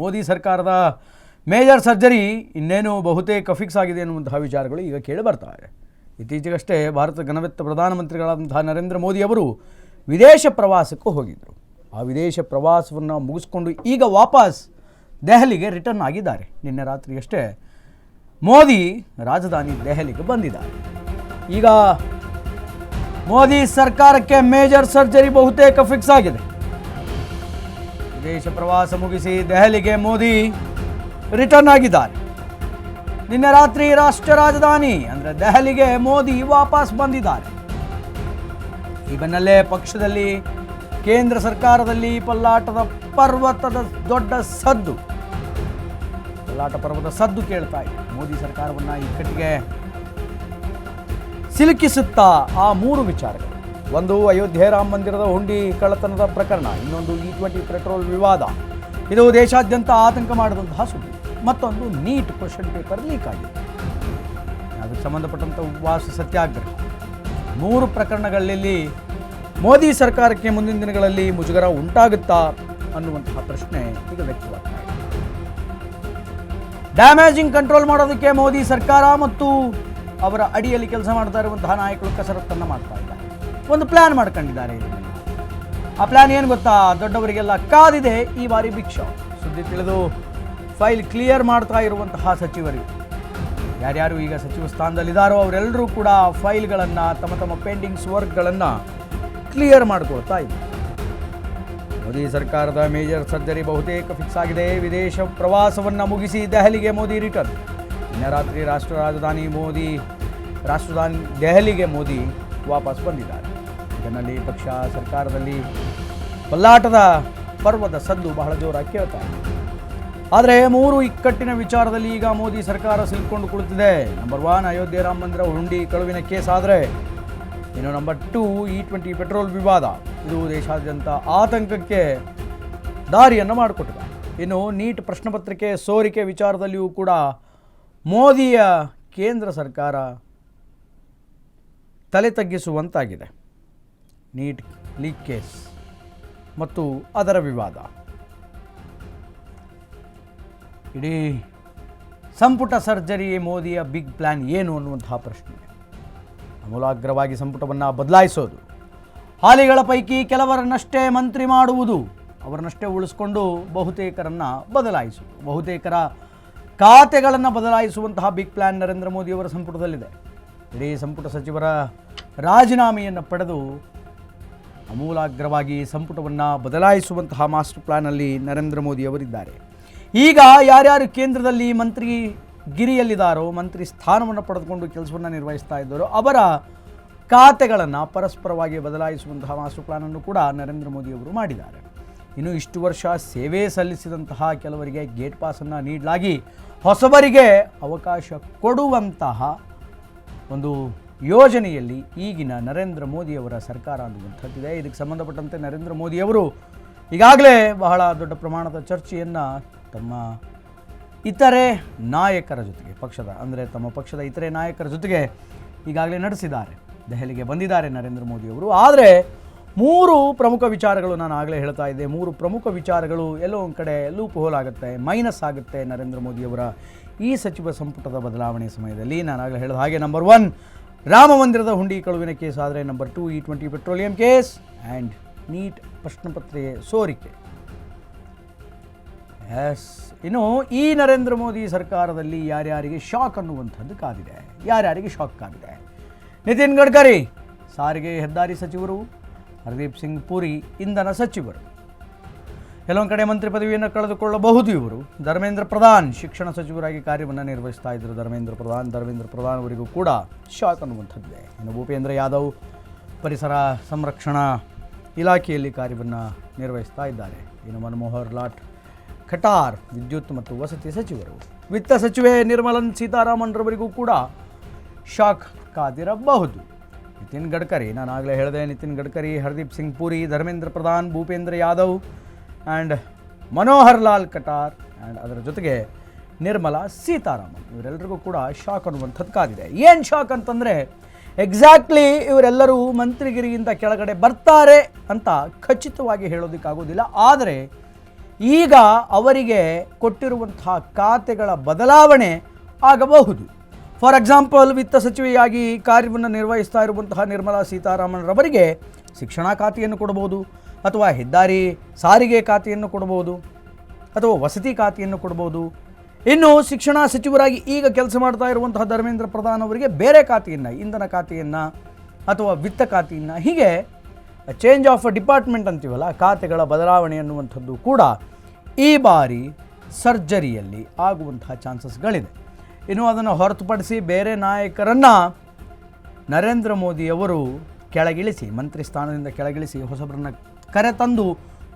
ಮೋದಿ ಸರ್ಕಾರದ major surgery ಇನ್ನೇನು ಬಹುತೇಕ ಫಿಕ್ಸ್ ಆಗಿದೆ ಎನ್ನುವಂತಹ ವಿಚಾರಗಳು ಈಗ ಕೇಳಿ ಬರ್ತಾ ಇದೆ. ಇತ್ತೀಚೆಗಷ್ಟೇ ಭಾರತದ ಘನವೆತ್ತ ಪ್ರಧಾನಮಂತ್ರಿಗಳಾದಂತಹ ನರೇಂದ್ರ ಮೋದಿ ಅವರು ವಿದೇಶ ಪ್ರವಾಸಕ್ಕೂ ಹೋಗಿದ್ದರು. ಆ ವಿದೇಶ ಪ್ರವಾಸವನ್ನು ಮುಗಿಸ್ಕೊಂಡು ಈಗ ವಾಪಸ್ ದೆಹಲಿಗೆ ರಿಟರ್ನ್ ಆಗಿದ್ದಾರೆ. ನಿನ್ನೆ ರಾತ್ರಿಯಷ್ಟೇ ಮೋದಿ ರಾಜಧಾನಿ ದೆಹಲಿಗೆ ಬಂದಿದ್ದಾರೆ. ಈಗ ಮೋದಿ ಸರ್ಕಾರಕ್ಕೆ ಮೇಜರ್ ಸರ್ಜರಿ ಬಹುತೇಕ ಫಿಕ್ಸ್ ಆಗಿದೆ. ವಿದೇಶ ಪ್ರವಾಸ ಮುಗಿಸಿ ದೆಹಲಿಗೆ ಮೋದಿ ರಿಟರ್ನ್ ಆಗಿದ್ದಾರೆ. ನಿನ್ನೆ ರಾತ್ರಿ ರಾಷ್ಟ್ರ ರಾಜಧಾನಿ ಅಂದರೆ ದೆಹಲಿಗೆ ಮೋದಿ ವಾಪಸ್ ಬಂದಿದ್ದಾರೆ. ಈ ಬೆನ್ನಲ್ಲೇ ಪಕ್ಷದಲ್ಲಿ ಕೇಂದ್ರ ಸರ್ಕಾರದಲ್ಲಿ ಪಲ್ಲಾಟ ಪರ್ವತದ ಸದ್ದು ಕೇಳ್ತಾ ಇದೆ. ಮೋದಿ ಸರ್ಕಾರವನ್ನು ಇಕ್ಕಟ್ಟಿಗೆ ಸಿಲುಕಿಸುತ್ತಾ ಆ ಮೂರು ವಿಚಾರಗಳು. ಒಂದು, ಅಯೋಧ್ಯೆ ರಾಮ ಮಂದಿರದ ಹುಂಡಿ ಕಳ್ಳತನದ ಪ್ರಕರಣ. ಇನ್ನೊಂದು, E20 ಪೆಟ್ರೋಲ್ ವಿವಾದ. ಇದು ದೇಶಾದ್ಯಂತ ಆತಂಕ ಮಾಡಿದಂತಹ ಸುದ್ದಿ. ಮತ್ತೊಂದು, ನೀಟ್ ಕ್ವಶನ್ ಪೇಪರ್ ಲೀಕ್ ಆಗಿದೆ. ಅದಕ್ಕೆ ಸಂಬಂಧಪಟ್ಟಂಥ ಉಪವಾಸ ಸತ್ಯಾಗ್ರಹ. ಮೂರು ಪ್ರಕರಣಗಳಲ್ಲಿ ಮೋದಿ ಸರ್ಕಾರಕ್ಕೆ ಮುಂದಿನ ದಿನಗಳಲ್ಲಿ ಮುಜುಗರ ಉಂಟಾಗುತ್ತಾ ಅನ್ನುವಂತಹ ಪ್ರಶ್ನೆ ಈಗ ವ್ಯಕ್ತವಾಗ್ತಾ ಇದೆ. ಡ್ಯಾಮೇಜಿಂಗ್ ಕಂಟ್ರೋಲ್ ಮಾಡೋದಕ್ಕೆ ಮೋದಿ ಸರ್ಕಾರ ಮತ್ತು ಅವರ ಅಡಿಯಲ್ಲಿ ಕೆಲಸ ಮಾಡ್ತಾ ಇರುವಂತಹ ನಾಯಕರು ಕಸರತ್ತನ್ನು ಮಾಡ್ತಾ ಇದ್ದಾರೆ. ಒಂದು ಪ್ಲಾನ್ ಮಾಡ್ಕೊಂಡಿದ್ದಾರೆ. ಆ ಪ್ಲಾನ್ ಏನು ಗೊತ್ತಾ? ದೊಡ್ಡವರಿಗೆಲ್ಲ ಕಾದಿದೆ ಈ ಬಾರಿ ಬಿಗ್ ಶಾಕ್. ಸುದ್ದಿ ತಿಳಿದು ಫೈಲ್ ಕ್ಲಿಯರ್ ಮಾಡ್ತಾ ಇರುವಂತಹ ಸಚಿವರು ಯಾರ್ಯಾರು ಈಗ ಸಚಿವ ಸ್ಥಾನದಲ್ಲಿದ್ದಾರೋ ಅವರೆಲ್ಲರೂ ಕೂಡ ಫೈಲ್ಗಳನ್ನು, ತಮ್ಮ ಪೆಂಡಿಂಗ್ಸ್ ವರ್ಕ್ಗಳನ್ನು ಕ್ಲಿಯರ್ ಮಾಡ್ಕೊಳ್ತಾ ಇದ್ದಾರೆ. ಮೋದಿ ಸರ್ಕಾರದ ಮೇಜರ್ ಸರ್ಜರಿ ಬಹುತೇಕ ಫಿಕ್ಸ್ ಆಗಿದೆ. ವಿದೇಶ ಪ್ರವಾಸವನ್ನು ಮುಗಿಸಿ ದೆಹಲಿಗೆ ಮೋದಿ ರಿಟರ್ನ್. ನಿನ್ನೆ ರಾತ್ರಿ ರಾಜಧಾನಿ ದೆಹಲಿಗೆ ಮೋದಿ ವಾಪಸ್ ಬಂದಿದ್ದಾರೆ. ಇದರಲ್ಲಿ ಪಕ್ಷ ಸರ್ಕಾರದಲ್ಲಿ ಪಲ್ಲಾಟದ ಪರ್ವದ ಸದ್ದು ಬಹಳ ಜೋರಾಗಿ ಕೇಳ್ತಾ ಇದೆ. ಆದರೆ ಮೂರು ಇಕ್ಕಟ್ಟಿನ ವಿಚಾರದಲ್ಲಿ ಈಗ ಮೋದಿ ಸರ್ಕಾರ ಸಿಲುಕೊಂಡು ಕುಳಿತಿದೆ. ನಂಬರ್ 1 ಅಯೋಧ್ಯೆ ರಾಮ ಮಂದಿರ ಹುಂಡಿ ಕಳುವಿನ ಕೇಸ್. ಆದರೆ ಇನ್ನು ನಂಬರ್ 2 E20 ಪೆಟ್ರೋಲ್ ವಿವಾದ. ಇದು ದೇಶಾದ್ಯಂತ ಆತಂಕಕ್ಕೆ ದಾರಿಯನ್ನು ಮಾಡಿಕೊಟ್ಟಿದೆ. ಇನ್ನು ನೀಟ್ ಪ್ರಶ್ನೆ ಪತ್ರಿಕೆ ಸೋರಿಕೆ ವಿಚಾರದಲ್ಲಿಯೂ ಕೂಡ ಮೋದಿಯ ಕೇಂದ್ರ ಸರ್ಕಾರ ತಲೆ ತಗ್ಗಿಸುವಂತಾಗಿದೆ. ನೀಟ್ ಲೀಕ್ ಕೇಸ್ ಮತ್ತು ಅದರ ವಿವಾದ. ಇಡೀ ಸಂಪುಟ ಸರ್ಜರಿ ಮೋದಿಯ ಬಿಗ್ ಪ್ಲ್ಯಾನ್ ಏನು ಅನ್ನುವಂತಹ ಪ್ರಶ್ನೆ. ಅಮೂಲಾಗ್ರವಾಗಿ ಸಂಪುಟವನ್ನು ಬದಲಾಯಿಸೋದು, ಹಾಲಿಗಳ ಪೈಕಿ ಕೆಲವರನ್ನಷ್ಟೇ ಮಂತ್ರಿ ಮಾಡುವುದು, ಅವರನ್ನಷ್ಟೇ ಉಳಿಸ್ಕೊಂಡು ಬಹುತೇಕರನ್ನು ಬದಲಾಯಿಸುವುದು, ಬಹುತೇಕರ ಖಾತೆಗಳನ್ನು ಬದಲಾಯಿಸುವಂತಹ ಬಿಗ್ ಪ್ಲ್ಯಾನ್ ನರೇಂದ್ರ ಮೋದಿಯವರ ಸಂಪುಟದಲ್ಲಿದೆ. ಇಡೀ ಸಂಪುಟ ಸಚಿವರ ರಾಜೀನಾಮೆಯನ್ನು ಪಡೆದು ಅಮೂಲಾಗ್ರವಾಗಿ ಸಂಪುಟವನ್ನು ಬದಲಾಯಿಸುವಂತಹ ಮಾಸ್ಟರ್ ಪ್ಲ್ಯಾನಲ್ಲಿ ನರೇಂದ್ರ ಮೋದಿಯವರಿದ್ದಾರೆ. ಈಗ ಯಾರ್ಯಾರು ಕೇಂದ್ರದಲ್ಲಿ ಮಂತ್ರಿ ಗಿರಿಯಲ್ಲಿದ್ದಾರೋ, ಮಂತ್ರಿ ಸ್ಥಾನವನ್ನು ಪಡೆದುಕೊಂಡು ಕೆಲಸವನ್ನು ನಿರ್ವಹಿಸ್ತಾ ಇದ್ದಾರೋ ಅವರ ಖಾತೆಗಳನ್ನು ಪರಸ್ಪರವಾಗಿ ಬದಲಾಯಿಸುವಂತಹ ಮಾಸ್ಟರ್ ಪ್ಲ್ಯಾನನ್ನು ಕೂಡ ನರೇಂದ್ರ ಮೋದಿಯವರು ಮಾಡಿದ್ದಾರೆ. ಇನ್ನು ಇಷ್ಟು ವರ್ಷ ಸೇವೆ ಸಲ್ಲಿಸಿದಂತಹ ಕೆಲವರಿಗೆ ಗೇಟ್ ಪಾಸನ್ನು ನೀಡಲಾಗಿ ಹೊಸಬರಿಗೆ ಅವಕಾಶ ಕೊಡುವಂತಹ ಒಂದು ಯೋಜನೆಯಲ್ಲಿ ಈಗಿನ ನರೇಂದ್ರ ಮೋದಿಯವರ ಸರ್ಕಾರ ಅನ್ನುವಂಥದ್ದಿದೆ. ಇದಕ್ಕೆ ಸಂಬಂಧಪಟ್ಟಂತೆ ನರೇಂದ್ರ ಮೋದಿಯವರು ಈಗಾಗಲೇ ಬಹಳ ದೊಡ್ಡ ಪ್ರಮಾಣದ ಚರ್ಚೆಯನ್ನು ತಮ್ಮ ಇತರೆ ನಾಯಕರ ಜೊತೆಗೆ ತಮ್ಮ ಪಕ್ಷದ ಇತರೆ ನಾಯಕರ ಜೊತೆಗೆ ಈಗಾಗಲೇ ನಡೆಸಿದ್ದಾರೆ. ದೆಹಲಿಗೆ ಬಂದಿದ್ದಾರೆ ನರೇಂದ್ರ ಮೋದಿಯವರು. ಆದರೆ ಮೂರು ಪ್ರಮುಖ ವಿಚಾರಗಳು, ನಾನು ಆಗಲೇ ಹೇಳ್ತಾ ಇದ್ದೆ, ಮೂರು ಪ್ರಮುಖ ವಿಚಾರಗಳು ಎಲ್ಲೋ ಒಂದು ಕಡೆ ಲೂಪ್ ಹೋಲ್ ಆಗುತ್ತೆ, ಮೈನಸ್ ಆಗುತ್ತೆ ನರೇಂದ್ರ ಮೋದಿಯವರ ಈ ಸಚಿವ ಸಂಪುಟದ ಬದಲಾವಣೆ ಸಮಯದಲ್ಲಿ. ನಾನು ಆಗಲೇ ಹೇಳಿದ ಹಾಗೆ ನಂಬರ್ 1 ರಾಮ ಮಂದಿರದ ಹುಂಡಿ ಕಳುವಿನ ಕೇಸ್. ಆದರೆ number 2 E20 petroleum case and NEET ಪ್ರಶ್ನೆಪತ್ರೆ ಸೋರಿಕೆ. ಇನ್ನು ಈ ನರೇಂದ್ರ ಮೋದಿ ಸರ್ಕಾರದಲ್ಲಿ ಯಾರ್ಯಾರಿಗೆ ಶಾಕ್ ಅನ್ನುವಂಥದ್ದು ಕಾದಿದೆ. ಯಾರ್ಯಾರಿಗೆ ಶಾಕ್ ಕಾದಿದೆ? ನಿತಿನ್ ಗಡ್ಕರಿ ಸಾರಿಗೆ ಹೆದ್ದಾರಿ ಸಚಿವರು, ಹರ್ದೀಪ್ ಸಿಂಗ್ ಪುರಿ ಇಂಧನ ಸಚಿವರು, ಕೆಲವೊಂದು ಕಡೆ ಮಂತ್ರಿ ಪದವಿಯನ್ನು ಕಳೆದುಕೊಳ್ಳಬಹುದು ಇವರು. ಧರ್ಮೇಂದ್ರ ಪ್ರಧಾನ್ ಶಿಕ್ಷಣ ಸಚಿವರಾಗಿ ಕಾರ್ಯವನ್ನು ನಿರ್ವಹಿಸ್ತಾ ಇದ್ದರು. ಧರ್ಮೇಂದ್ರ ಪ್ರಧಾನ್ ಅವರಿಗೂ ಕೂಡ ಶಾಕ್ ಅನ್ನುವಂಥದ್ದಿದೆ. ಇನ್ನು ಭೂಪೇಂದ್ರ ಯಾದವ್ ಪರಿಸರ ಸಂರಕ್ಷಣಾ ಇಲಾಖೆಯಲ್ಲಿ ಕಾರ್ಯವನ್ನು ನಿರ್ವಹಿಸ್ತಾ ಇದ್ದಾರೆ. ಇನ್ನು ಮನಮೋಹರ್ ಲಾಲ್ ಖಟಾರ್ ವಿದ್ಯುತ್ ಮತ್ತು ವಸತಿ ಸಚಿವರು. ವಿತ್ತ ಸಚಿವೆ ನಿರ್ಮಲಾ ಸೀತಾರಾಮನ್ ರವರಿಗೂ ಕೂಡ ಶಾಕ್ ಕಾದಿರಬಹುದು. ನಿತಿನ್ ಗಡ್ಕರಿ, ನಾನು ಆಗಲೇ ಹೇಳಿದೆ, ನಿತಿನ್ ಗಡ್ಕರಿ, ಹರ್ದೀಪ್ ಸಿಂಗ್ ಪುರಿ, ಧರ್ಮೇಂದ್ರ ಪ್ರಧಾನ್, ಭೂಪೇಂದ್ರ ಯಾದವ್ ಆ್ಯಂಡ್ ಮನೋಹರ್ ಲಾಲ್ ಖಟಾರ್ ಆ್ಯಂಡ್ ಅದರ ಜೊತೆಗೆ ನಿರ್ಮಲಾ ಸೀತಾರಾಮನ್ ಇವರೆಲ್ಲರಿಗೂ ಕೂಡ ಶಾಕ್ ಅನ್ನುವಂಥದ್ದು ಕಾದಿದೆ. ಏನು ಶಾಕ್ ಅಂತಂದರೆ ಎಕ್ಸಾಕ್ಟ್ಲಿ ಇವರೆಲ್ಲರೂ ಮಂತ್ರಿಗಿರಿಯಿಂದ ಕೆಳಗಡೆ ಬರ್ತಾರೆ ಅಂತ ಖಚಿತವಾಗಿ ಹೇಳೋದಕ್ಕಾಗೋದಿಲ್ಲ. ಆದರೆ ಈಗ ಅವರಿಗೆ ಕೊಟ್ಟಿರುವಂತಹ ಖಾತೆಗಳ ಬದಲಾವಣೆ ಆಗಬಹುದು. ಫಾರ್ ಎಕ್ಸಾಂಪಲ್, ವಿತ್ತ ಸಚಿವೆಯಾಗಿ ಕಾರ್ಯವನ್ನು ನಿರ್ವಹಿಸ್ತಾ ಇರುವಂತಹ ನಿರ್ಮಲಾ ಸೀತಾರಾಮನ್ ರವರಿಗೆ ಶಿಕ್ಷಣ ಖಾತೆಯನ್ನು ಕೊಡಬಹುದು, ಅಥವಾ ಹೆದ್ದಾರಿ ಸಾರಿಗೆ ಖಾತೆಯನ್ನು ಕೊಡಬಹುದು, ಅಥವಾ ವಸತಿ ಖಾತೆಯನ್ನು ಕೊಡಬಹುದು. ಇನ್ನು ಶಿಕ್ಷಣ ಸಚಿವರಾಗಿ ಈಗ ಕೆಲಸ ಮಾಡ್ತಾ ಇರುವಂತಹ ಧರ್ಮೇಂದ್ರ ಪ್ರಧಾನ್ ಅವರಿಗೆ ಬೇರೆ ಖಾತೆಯನ್ನು, ಇಂಧನ ಖಾತೆಯನ್ನು ಅಥವಾ ವಿತ್ತ ಖಾತೆಯನ್ನು, ಹೀಗೆ ಚೇಂಜ್ ಆಫ್ ಡಿಪಾರ್ಟ್ಮೆಂಟ್ ಅಂತೀವಲ್ಲ, ಖಾತೆಗಳ ಬದಲಾವಣೆ ಅನ್ನುವಂಥದ್ದು ಕೂಡ ಈ ಬಾರಿ ಸರ್ಜರಿಯಲ್ಲಿ ಆಗುವಂತಹ ಚಾನ್ಸಸ್ಗಳಿದೆ. ಇನ್ನು ಅದನ್ನು ಹೊರತುಪಡಿಸಿ ಬೇರೆ ನಾಯಕರನ್ನು ನರೇಂದ್ರ ಮೋದಿಯವರು ಕೆಳಗಿಳಿಸಿ, ಮಂತ್ರಿ ಸ್ಥಾನದಿಂದ ಕೆಳಗಿಳಿಸಿ ಹೊಸಬರನ್ನು ಕರೆತಂದು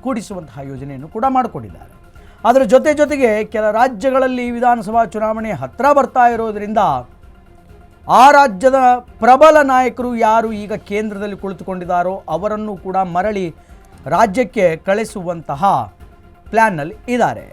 ಕೂಡಿಸುವಂತಹ ಯೋಜನೆಯನ್ನು ಕೂಡ ಮಾಡಿಕೊಂಡಿದ್ದಾರೆ. ಅದರ ಜೊತೆಗೆ ಕೆಲ ರಾಜ್ಯಗಳಲ್ಲಿ ವಿಧಾನಸಭಾ ಚುನಾವಣೆ ಹತ್ತಿರ ಬರ್ತಾ ಇರೋದರಿಂದ ಆ ರಾಜ್ಯದ ಪ್ರಬಲ ನಾಯಕರು ಯಾರು ಈಗ ಕೇಂದ್ರದಲ್ಲಿ ಕುಳಿತುಕೊಂಡಿದ್ದಾರೋ ಅವರನ್ನು ಕೂಡ ಮರಳಿ ರಾಜ್ಯಕ್ಕೆ ಕಳಿಸುವಂತಹ ಪ್ಲ್ಯಾನ್ನಲ್ಲಿ ಇದ್ದಾರೆ.